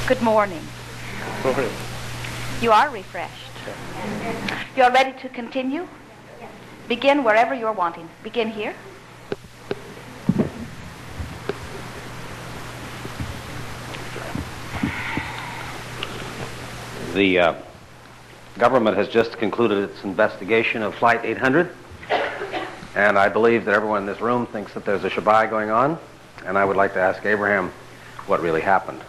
Good morning. Morning. You are refreshed. You are ready to continue? Begin wherever you're wanting. Begin here. The government has just concluded its investigation of Flight 800, and I believe that everyone in this room thinks that there's a shabai going on, and I would like to ask Abraham what really happened.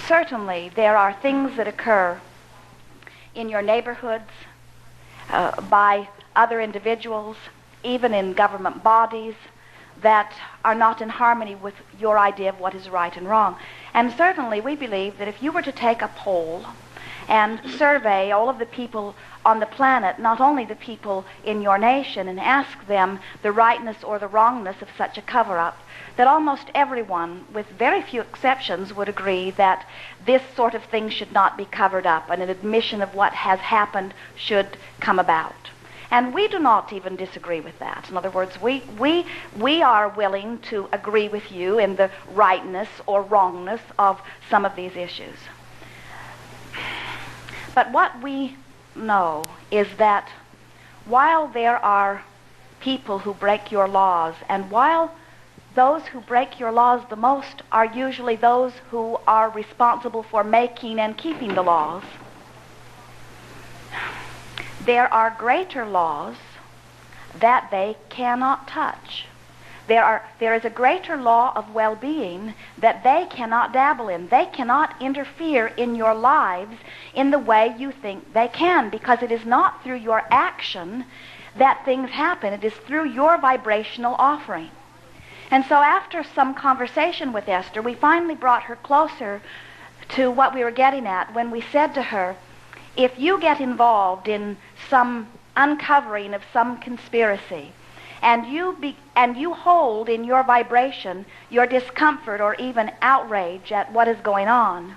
Certainly, there are things that occur in your neighborhoods, by other individuals, even in government bodies, that are not in harmony with your idea of what is right and wrong. And certainly we believe that if you were to take a poll and survey all of the people on the planet, not only the people in your nation, and ask them the rightness or the wrongness of such a cover-up, that almost everyone, with very few exceptions, would agree that this sort of thing should not be covered up, and an admission of what has happened should come about. And we do not even disagree with that. In other words, we are willing to agree with you in the rightness or wrongness of some of these issues. But what we know is that while there are people who break your laws, and while those who break your laws the most are usually those who are responsible for making and keeping the laws, there are greater laws that they cannot touch. There is a greater law of well-being that they cannot dabble in. They cannot interfere in your lives in the way you think they can, because it is not through your action that things happen. It is through your vibrational offering. And so after some conversation with Esther, we finally brought her closer to what we were getting at when we said to her, if you get involved in some uncovering of some conspiracy, and you hold in your vibration your discomfort or even outrage at what is going on,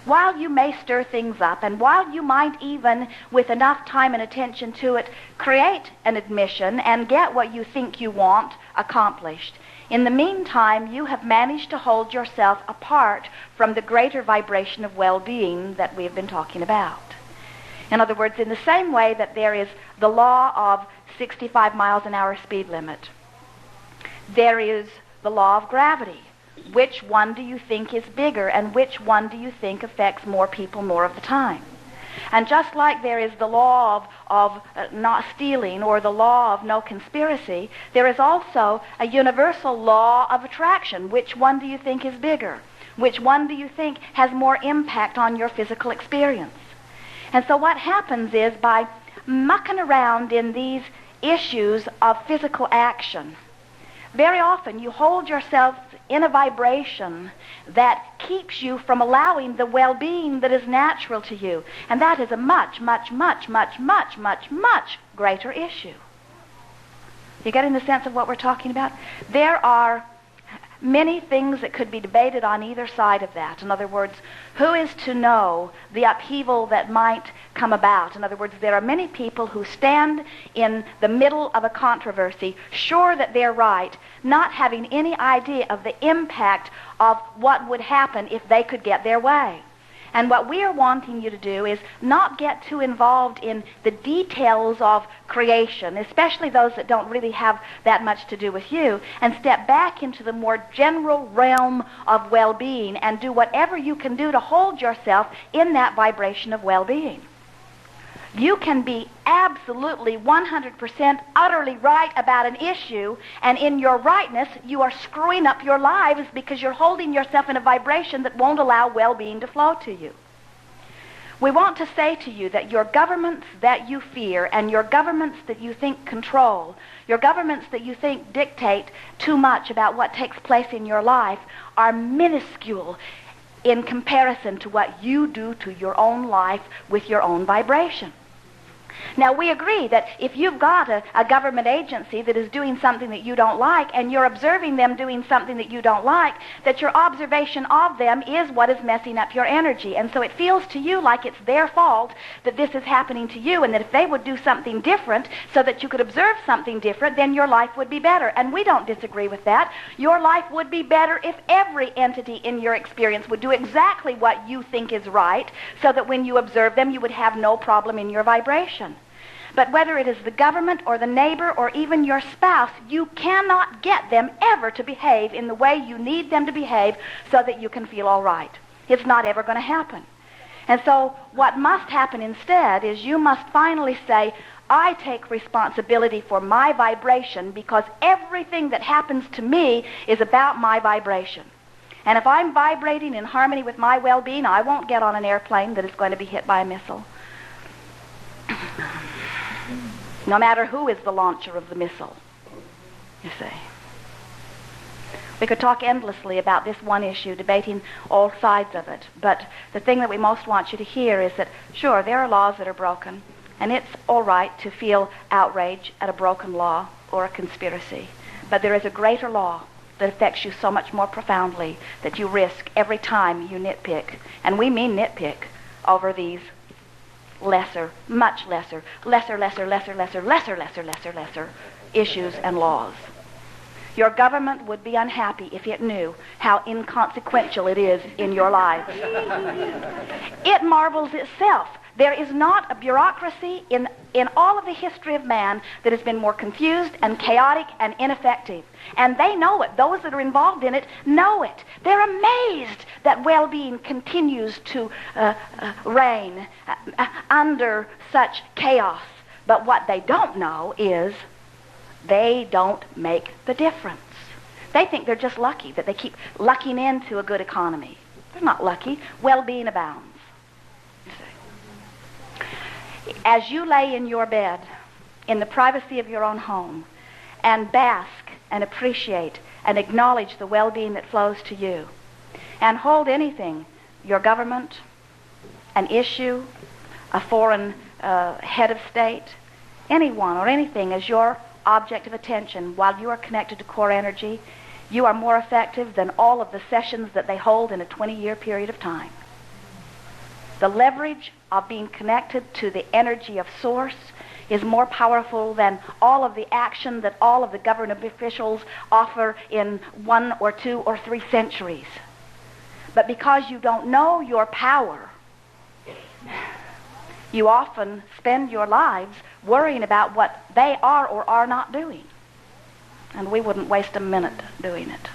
while you may stir things up, and while you might even, with enough time and attention to it, create an admission and get what you think you want accomplished, in the meantime, you have managed to hold yourself apart from the greater vibration of well-being that we have been talking about. In other words, in the same way that there is the law of 65 miles an hour speed limit, there is the law of gravity. Which one do you think is bigger, and which one do you think affects more people more of the time? And just like there is the law of not stealing, or the law of no conspiracy, there is also a universal law of attraction. Which one do you think is bigger? Which one do you think has more impact on your physical experience? And so what happens is, by mucking around in these issues of physical action, very often you hold yourself in a vibration that keeps you from allowing the well-being that is natural to you. And that is a much, much, much, much, much, much, much greater issue. You getting the sense of what we're talking about? There are many things that could be debated on either side of that. In other words, who is to know the upheaval that might come about? In other words, there are many people who stand in the middle of a controversy, sure that they're right, not having any idea of the impact of what would happen if they could get their way. And what we are wanting you to do is not get too involved in the details of creation, especially those that don't really have that much to do with you, and step back into the more general realm of well-being and do whatever you can do to hold yourself in that vibration of well-being. You can be absolutely 100% utterly right about an issue, and in your rightness you are screwing up your lives because you're holding yourself in a vibration that won't allow well-being to flow to you. We want to say to you that your governments that you fear, and your governments that you think control, your governments that you think dictate too much about what takes place in your life, are minuscule in comparison to what you do to your own life with your own vibration. Now, we agree that if you've got a government agency that is doing something that you don't like, and you're observing them doing something that you don't like, that your observation of them is what is messing up your energy. And so it feels to you like it's their fault that this is happening to you, and that if they would do something different so that you could observe something different, then your life would be better. And we don't disagree with that. Your life would be better if every entity in your experience would do exactly what you think is right, so that when you observe them, you would have no problem in your vibration. But whether it is the government or the neighbor or even your spouse, you cannot get them ever to behave in the way you need them to behave so that you can feel all right. It's not ever going to happen. And so what must happen instead is you must finally say, I take responsibility for my vibration, because everything that happens to me is about my vibration. And if I'm vibrating in harmony with my well-being, I won't get on an airplane that is going to be hit by a missile. No matter who is the launcher of the missile, you see. We could talk endlessly about this one issue, debating all sides of it, but the thing that we most want you to hear is that, sure, there are laws that are broken, and it's all right to feel outrage at a broken law or a conspiracy, but there is a greater law that affects you so much more profoundly that you risk every time you nitpick, and we mean nitpick, over these lesser issues and laws. Your government would be unhappy if it knew how inconsequential it is in your lives. It marvels itself. There is not a bureaucracy in all of the history of man that has been more confused and chaotic and ineffective. And they know it. Those that are involved in it know it. They're amazed that well-being continues to reign under such chaos. But what they don't know is they don't make the difference. They think they're just lucky, that they keep lucking into a good economy. They're not lucky. Well-being abounds. As you lay in your bed, in the privacy of your own home, and bask and appreciate and acknowledge the well-being that flows to you, and hold anything, your government, an issue, a foreign head of state, anyone or anything as your object of attention while you are connected to core energy, you are more effective than all of the sessions that they hold in a 20-year period of time. The leverage of being connected to the energy of source is more powerful than all of the action that all of the government officials offer in 1 or 2 or 3 centuries. But because you don't know your power, you often spend your lives worrying about what they are or are not doing. And we wouldn't waste a minute doing it.